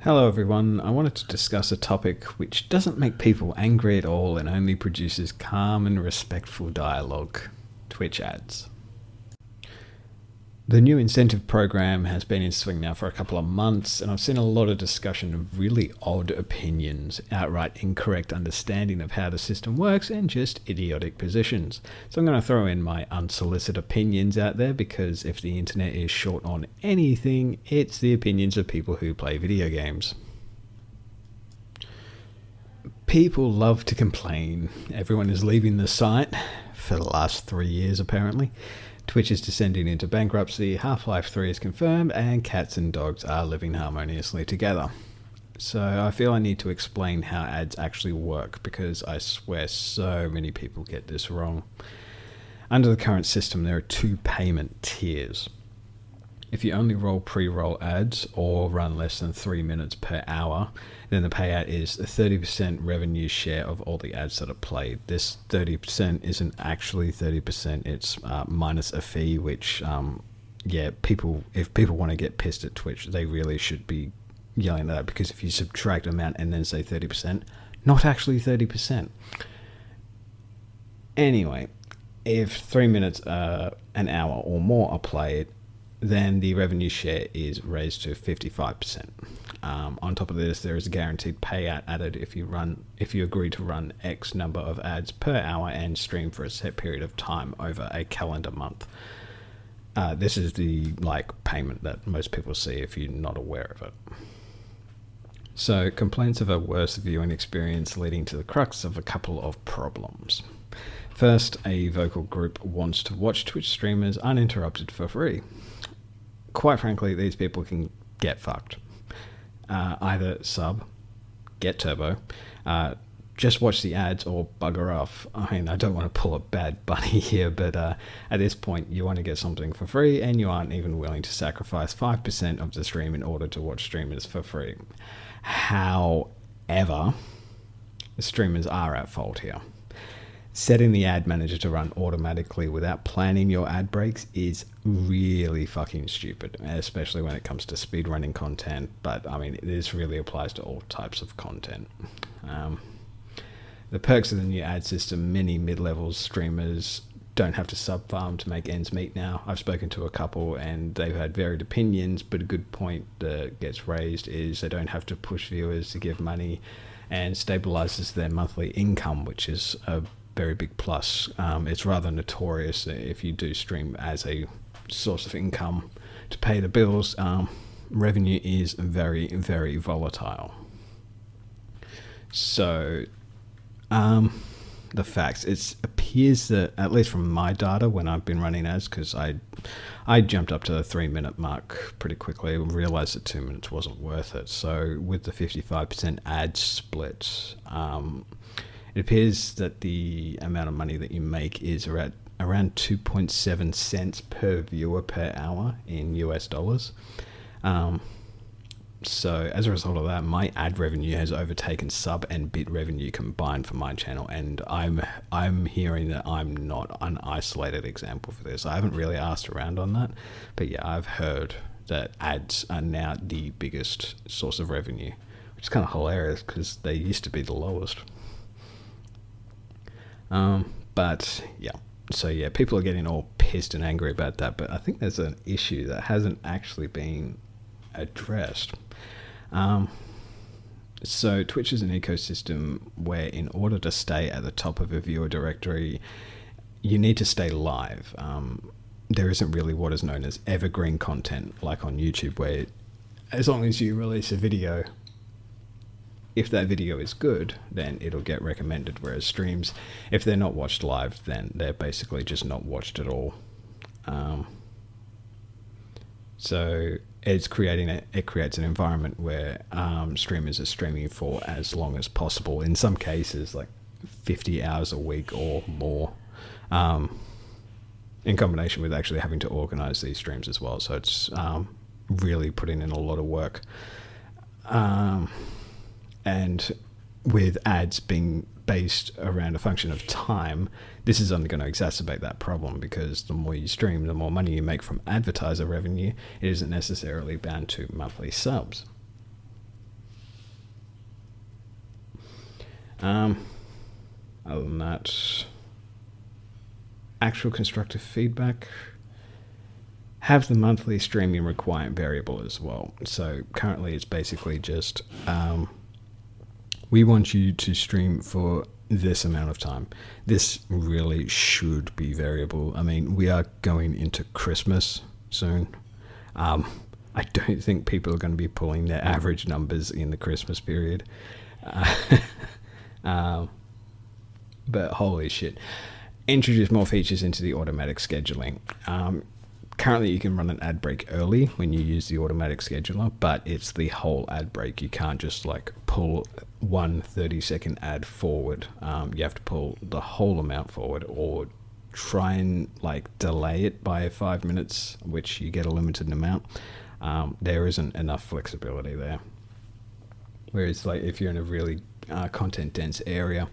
Hello everyone, I wanted to discuss a topic which doesn't make people angry at all and only produces calm and respectful dialogue: Twitch ads. The new incentive program has been in swing now for a couple of months, and I've seen a lot of discussion of really odd opinions, outright incorrect understanding of how the system works, and just idiotic positions. So I'm going to throw in my unsolicited opinions out there, because if the internet is short on anything, it's the opinions of people who play video games. People love to complain. Everyone is leaving the site for the last 3 years apparently. Twitch is descending into bankruptcy, Half-Life 3 is confirmed, and cats and dogs are living harmoniously together. So I feel I need to explain how ads actually work, because I swear so many people get this wrong. Under the current system, there are 2 payment tiers. If you only roll pre-roll ads or run less than 3 minutes per hour, then the payout is a 30% revenue share of all the ads that are played. This 30% isn't actually 30%, it's minus a fee, which, if people want to get pissed at Twitch, they really should be yelling at that, because if you subtract amount and then say 30%, not actually 30%. Anyway, if 3 minutes, an hour or more are played, then the revenue share is raised to 55%. On top of this, there is a guaranteed payout added if you agree to run X number of ads per hour and stream for a set period of time over a calendar month. This is the payment that most people see if you're not aware of it. So complaints of a worse viewing experience, leading to the crux of a couple of problems. First, a vocal group wants to watch Twitch streamers uninterrupted for free. Quite frankly, these people can get fucked. Either sub, get turbo, just watch the ads, or bugger off. I mean, I don't want to pull a bad bunny here, but at this point, you want to get something for free, and you aren't even willing to sacrifice 5% of the stream in order to watch streamers for free. However, the streamers are at fault here. Setting the ad manager to run automatically without planning your ad breaks is really fucking stupid, especially when it comes to speedrunning content. But I mean, this really applies to all types of content. The perks of the new ad system: many mid-level streamers don't have to sub-farm to make ends meet now. I've spoken to a couple and they've had varied opinions, but a good point that gets raised is they don't have to push viewers to give money, and stabilizes their monthly income, which is a very big plus. It's rather notorious if you do stream as a source of income to pay the bills. Revenue is very, very volatile. So the facts: it appears that, at least from my data when I've been running ads, because I jumped up to the 3 minute mark pretty quickly and realized that 2 minutes wasn't worth it. So with the 55% ad split, it appears that the amount of money that you make is around 2.7 cents per viewer per hour in US dollars. So as a result of that, my ad revenue has overtaken sub and bit revenue combined for my channel, and I'm hearing that I'm not an isolated example for this. I haven't really asked around on that, but yeah, I've heard that ads are now the biggest source of revenue, which is kind of hilarious because they used to be the lowest. But yeah, so yeah, people are getting all pissed and angry about that, but I think there's an issue that hasn't actually been addressed. So Twitch is an ecosystem where, in order to stay at the top of a viewer directory, you need to stay live. There isn't really what is known as evergreen content like on YouTube, where as long as you release a video, if that video is good, then it'll get recommended. Whereas streams, if they're not watched live, then they're basically just not watched at all. So it creates an environment where streamers are streaming for as long as possible. In some cases, like 50 hours a week or more, in combination with actually having to organize these streams as well. So it's really putting in a lot of work. And with ads being based around a function of time, this is only going to exacerbate that problem, because the more you stream, the more money you make from advertiser revenue. It isn't necessarily bound to monthly subs. Other than that, actual constructive feedback. Have the monthly streaming requirement variable as well. So currently it's basically just we want you to stream for this amount of time. This really should be variable. I mean, we are going into Christmas soon. I don't think people are going to be pulling their average numbers in the Christmas period. But holy shit. Introduce more features into the automatic scheduling. Currently, you can run an ad break early when you use the automatic scheduler, but it's the whole ad break. You can't just like pull one 30-second ad forward. You have to pull the whole amount forward, or try and like delay it by 5 minutes, which you get a limited amount. There isn't enough flexibility there. Whereas like if you're in a really content dense area,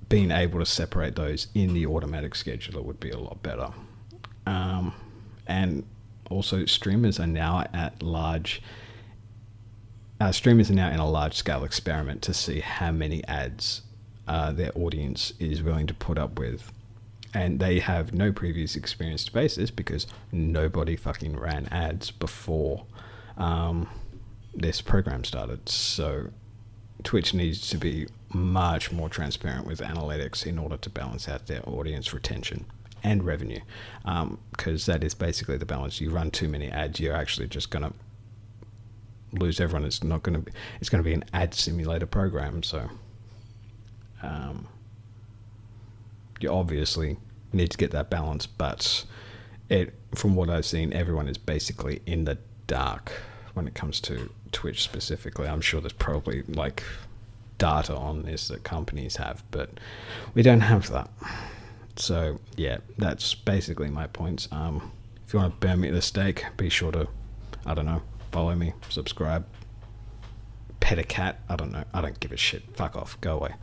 being able to separate those in the automatic scheduler would be a lot better. And also streamers are now in a large scale experiment to see how many ads their audience is willing to put up with. And they have no previous experience to base this because nobody fucking ran ads before this program started. So Twitch needs to be much more transparent with analytics in order to balance out their audience retention and revenue, because that is basically the balance. You run too many ads, you're actually just going to lose everyone. It's going to be an ad simulator program. So you obviously need to get that balance, but from what I've seen, everyone is basically in the dark when it comes to Twitch specifically. I'm sure there's probably like data on this that companies have, but we don't have that. So yeah, that's basically my points. If you want to burn me at the stake, be sure to, I don't know, follow me, subscribe, pet a cat. I don't know. I don't give a shit. Fuck off. Go away.